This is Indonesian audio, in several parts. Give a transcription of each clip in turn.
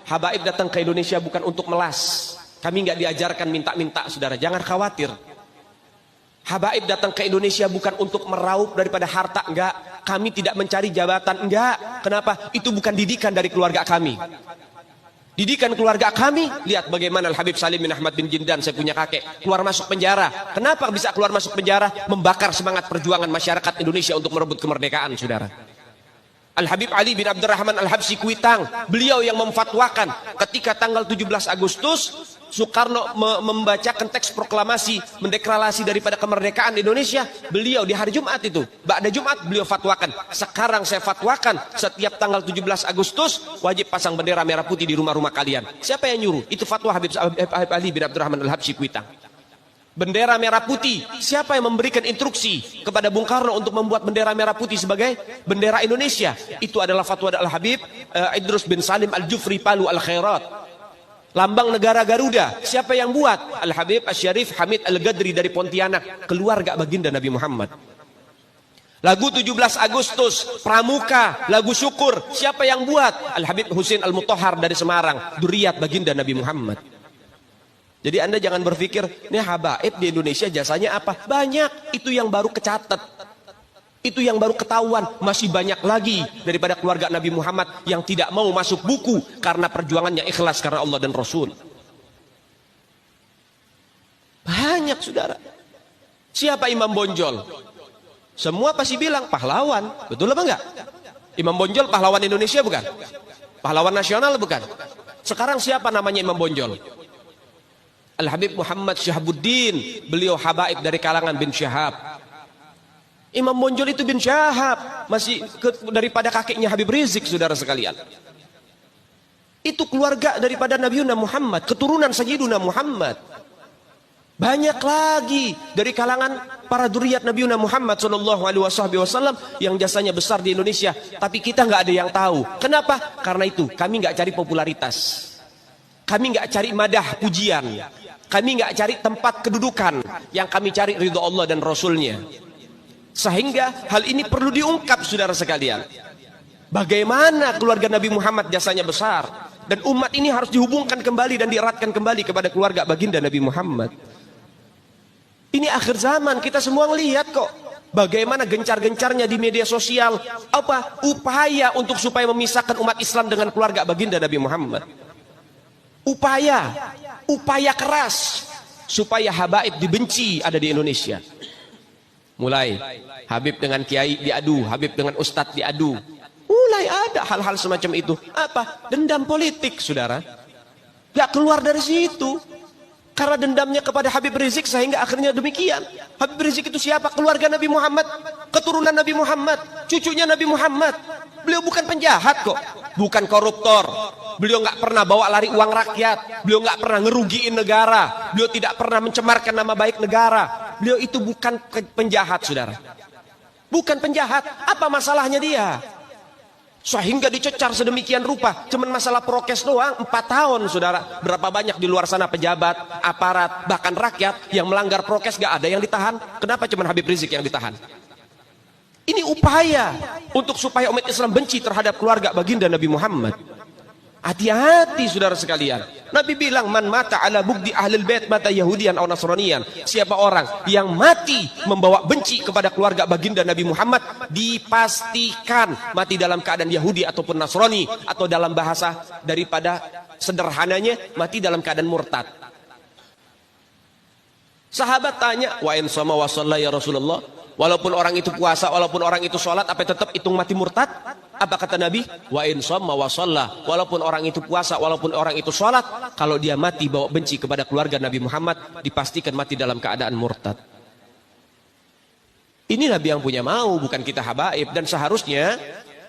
Habaib datang ke Indonesia bukan untuk melas. Kami nggak diajarkan minta-minta, saudara. Jangan khawatir. Habaib datang ke Indonesia bukan untuk meraup daripada harta, enggak. Kami tidak mencari jabatan, enggak. Kenapa? Itu bukan didikan dari keluarga kami. Didikan keluarga kami, lihat bagaimana Al-Habib Salim bin Ahmad bin Jindan, saya punya kakek, keluar masuk penjara. Kenapa bisa keluar masuk penjara? Membakar semangat perjuangan masyarakat Indonesia untuk merebut kemerdekaan, saudara. Al-Habib Ali bin Abdurrahman Al-Habsyi Kuitang, beliau yang memfatwakan ketika tanggal 17 Agustus Soekarno membacakan teks proklamasi mendeklarasi daripada kemerdekaan Indonesia. Beliau di hari Jumat itu, ba'da Jumat beliau fatwakan, sekarang saya fatwakan setiap tanggal 17 Agustus wajib pasang bendera merah putih di rumah-rumah kalian. Siapa yang nyuruh? Itu fatwa Habib Ali bin Abdurrahman Al-Habsyi Kuitang. Bendera merah putih, siapa yang memberikan instruksi kepada Bung Karno untuk membuat bendera merah putih sebagai bendera Indonesia? Itu adalah fatwa Al-Habib Idrus bin Salim Al-Jufri Palu Al-Khairat. Lambang negara Garuda, siapa yang buat? Al-Habib Asy-Syarif Hamid Al-Gadri dari Pontianak, keluarga baginda Nabi Muhammad. Lagu 17 Agustus, Pramuka, lagu syukur, siapa yang buat? Al-Habib Husin Al-Mutahhar dari Semarang, dzurriyyat baginda Nabi Muhammad. Jadi Anda jangan berpikir, ini habaib di Indonesia jasanya apa? Banyak, itu yang baru kecatat. Itu yang baru ketahuan. Masih banyak lagi daripada keluarga Nabi Muhammad yang tidak mau masuk buku karena perjuangannya ikhlas karena Allah dan Rasul. Banyak, saudara. Siapa Imam Bonjol? Semua pasti bilang pahlawan. Betul apa enggak? Imam Bonjol pahlawan Indonesia bukan? Pahlawan nasional bukan? Sekarang siapa namanya Imam Bonjol? Al-Habib Muhammad Syahabuddin, beliau habaib dari kalangan bin Syahab. Imam Bonjol itu bin Syahab, masih daripada kakeknya Habib Rizik, saudara sekalian. Itu keluarga daripada Nabiuna Muhammad, keturunan Sayyiduna Muhammad. Banyak lagi dari kalangan para dzurriyyat Nabiuna Muhammad sallallahu alaihi wasallam yang jasanya besar di Indonesia, tapi kita nggak ada yang tahu. Kenapa? Karena itu kami nggak cari popularitas. Kami nggak cari madah pujian. Kami nggak cari tempat kedudukan, yang kami cari ridho Allah dan Rasulnya. Sehingga hal ini perlu diungkap, saudara sekalian. Bagaimana keluarga Nabi Muhammad jasanya besar, dan umat ini harus dihubungkan kembali dan dieratkan kembali kepada keluarga baginda Nabi Muhammad. Ini akhir zaman, kita semua melihat kok bagaimana gencar-gencarnya di media sosial upaya untuk supaya memisahkan umat Islam dengan keluarga baginda Nabi Muhammad. Upaya keras supaya habaib dibenci ada di Indonesia. Mulai Habib dengan kiai diadu, Habib dengan ustadz diadu. Mulai ada hal-hal semacam itu. Apa? Dendam politik, saudara. Gak keluar dari situ. Karena dendamnya kepada Habib Rizik sehingga akhirnya demikian. Habib Rizik itu siapa? Keluarga Nabi Muhammad, keturunan Nabi Muhammad, cucunya Nabi Muhammad. Beliau bukan penjahat kok, bukan koruptor. Beliau nggak pernah bawa lari uang rakyat. Beliau nggak pernah ngerugiin negara. Beliau tidak pernah mencemarkan nama baik negara. Beliau itu bukan penjahat, saudara. Bukan penjahat. Apa masalahnya dia? Sehingga dicecar sedemikian rupa. Cuman masalah prokes doang, 4 tahun, saudara. Berapa banyak di luar sana pejabat, aparat, bahkan rakyat yang melanggar prokes gak ada yang ditahan. Kenapa cuman Habib Rizik yang ditahan? Ini upaya untuk supaya umat Islam benci terhadap keluarga baginda Nabi Muhammad. Hati-hati, saudara sekalian. Nabi bilang, man mata ala bugdi ahlul bait mata yahudian atau nasranian. Siapa orang yang mati membawa benci kepada keluarga baginda Nabi Muhammad, dipastikan mati dalam keadaan Yahudi ataupun Nasrani, atau dalam bahasa daripada sederhananya mati dalam keadaan murtad. Sahabat tanya, wa in sama wa shalla ya Rasulullah, walaupun orang itu puasa, walaupun orang itu sholat, apa tetap hitung mati murtad? Apa kata Nabi? Wa in shamma wa shalla, walaupun orang itu puasa, walaupun orang itu sholat, kalau dia mati bawa benci kepada keluarga Nabi Muhammad, dipastikan mati dalam keadaan murtad. Ini Nabi yang punya mau, bukan kita habaib. Dan seharusnya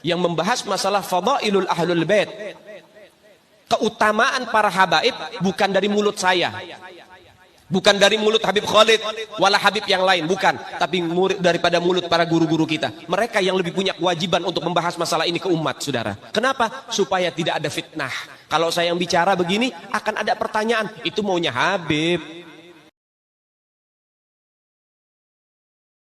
yang membahas masalah fadailul ahlul bait, keutamaan para habaib, bukan dari mulut saya, bukan dari mulut Habib Khalid wala Habib yang lain, bukan, tapi daripada mulut para guru-guru kita. Mereka yang lebih punya kewajiban untuk membahas masalah ini ke umat, saudara. Kenapa? Supaya tidak ada fitnah. Kalau saya yang bicara begini, akan ada pertanyaan, itu maunya Habib,